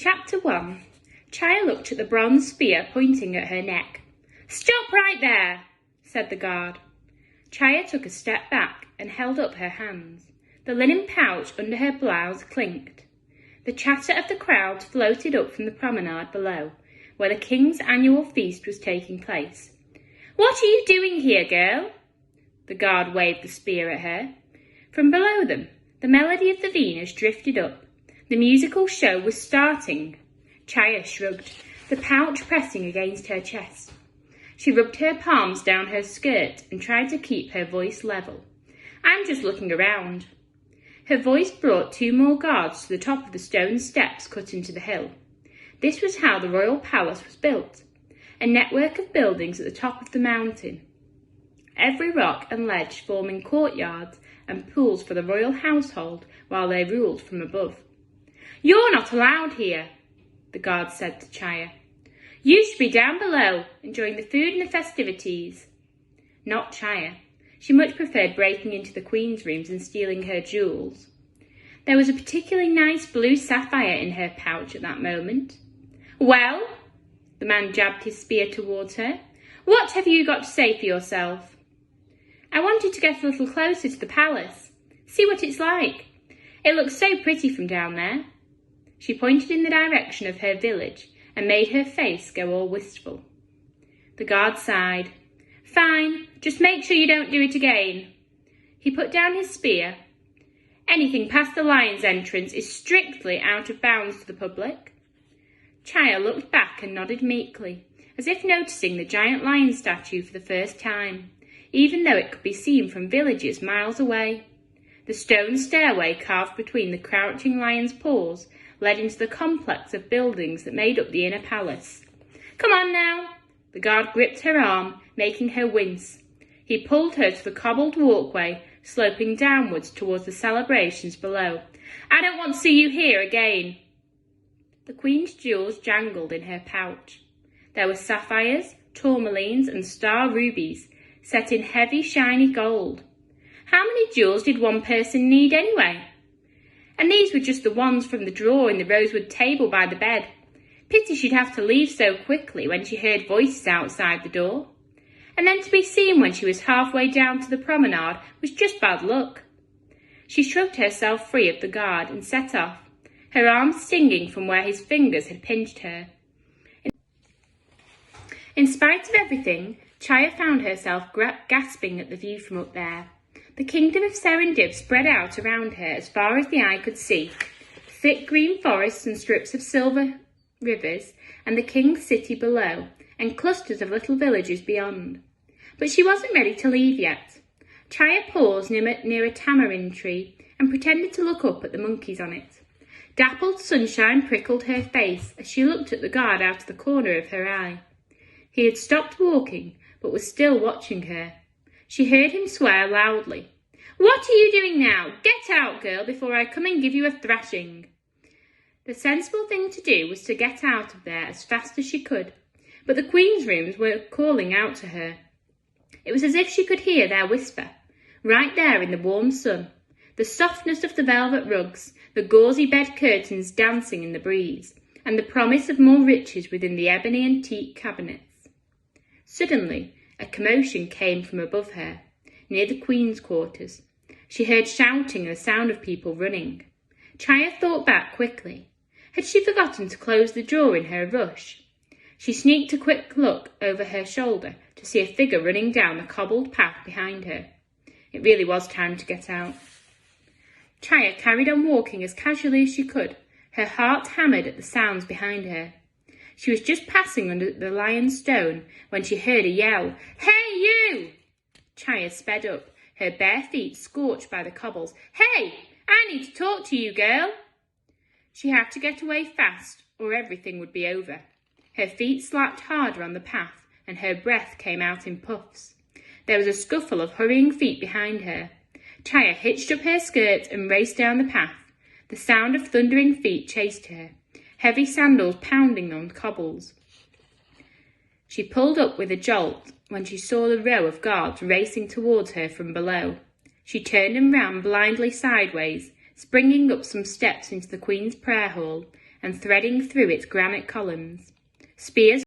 Chapter 1. Chaya looked at the bronze spear pointing at her neck. "Stop right there," said the guard. Chaya took a step back and held up her hands. The linen pouch under her blouse clinked. The chatter of the crowd floated up from the promenade below, where the king's annual feast was taking place. "What are you doing here, girl?" The guard waved the spear at her. From below them, the melody of the Venus drifted up. The musical show was starting. Chaya shrugged, the pouch pressing against her chest. She rubbed her palms down her skirt and tried to keep her voice level. "I'm just looking around." Her voice brought 2 more guards to the top of the stone steps cut into the hill. This was how the royal palace was built, a network of buildings at the top of the mountain. Every rock and ledge forming courtyards and pools for the royal household while they ruled from above. "You're not allowed here," the guard said to Chaya. "You should be down below, enjoying the food and the festivities." Not Chaya. She much preferred breaking into the queen's rooms and stealing her jewels. There was a particularly nice blue sapphire in her pouch at that moment. "Well?" The man jabbed his spear towards her. "What have you got to say for yourself?" "I wanted to get a little closer to the palace. See what it's like. It looks so pretty from down there." She pointed in the direction of her village and made her face go all wistful. The guard sighed. "Fine, just make sure you don't do it again." He put down his spear. "Anything past the lion's entrance is strictly out of bounds to the public." Chaya looked back and nodded meekly, as if noticing the giant lion statue for the first time, even though it could be seen from villages miles away. The stone stairway carved between the crouching lion's paws led into the complex of buildings that made up the inner palace. "Come on now." The guard gripped her arm, making her wince. He pulled her to the cobbled walkway, sloping downwards towards the celebrations below. "I don't want to see you here again." The queen's jewels jangled in her pouch. There were sapphires, tourmalines and star rubies, set in heavy, shiny gold. How many jewels did one person need anyway? And these were just the ones from the drawer in the rosewood table by the bed. Pity she'd have to leave so quickly when she heard voices outside the door. And then to be seen when she was halfway down to the promenade was just bad luck. She shrugged herself free of the guard and set off, her arms stinging from where his fingers had pinched her. In spite of everything, Chaya found herself gasping at the view from up there. The kingdom of Serendib spread out around her as far as the eye could see. Thick green forests and strips of silver rivers, and the king's city below, and clusters of little villages beyond. But she wasn't ready to leave yet. Chaya paused near a tamarind tree and pretended to look up at the monkeys on it. Dappled sunshine prickled her face as she looked at the guard out of the corner of her eye. He had stopped walking, but was still watching her. She heard him swear loudly. "What are you doing now? Get out, girl, before I come and give you a thrashing." The sensible thing to do was to get out of there as fast as she could, but the queen's rooms were calling out to her. It was as if she could hear their whisper, right there in the warm sun, the softness of the velvet rugs, the gauzy bed curtains dancing in the breeze, and the promise of more riches within the ebony and teak cabinets. Suddenly, a commotion came from above her, near the queen's quarters. She heard shouting and the sound of people running. Chaya thought back quickly. Had she forgotten to close the drawer in her rush? She sneaked a quick look over her shoulder to see a figure running down the cobbled path behind her. It really was time to get out. Chaya carried on walking as casually as she could, her heart hammered at the sounds behind her. She was just passing under the lion's stone when she heard a yell. "Hey, you!" Chaya sped up, her bare feet scorched by the cobbles. "Hey, I need to talk to you, girl." She had to get away fast, or everything would be over. Her feet slapped harder on the path, and her breath came out in puffs. There was a scuffle of hurrying feet behind her. Chaya hitched up her skirt and raced down the path. The sound of thundering feet chased her, heavy sandals pounding on cobbles. She pulled up with a jolt when she saw the row of guards racing towards her from below. She turned and ran blindly sideways, springing up some steps into the Queen's prayer hall, and threading through its granite columns. Spears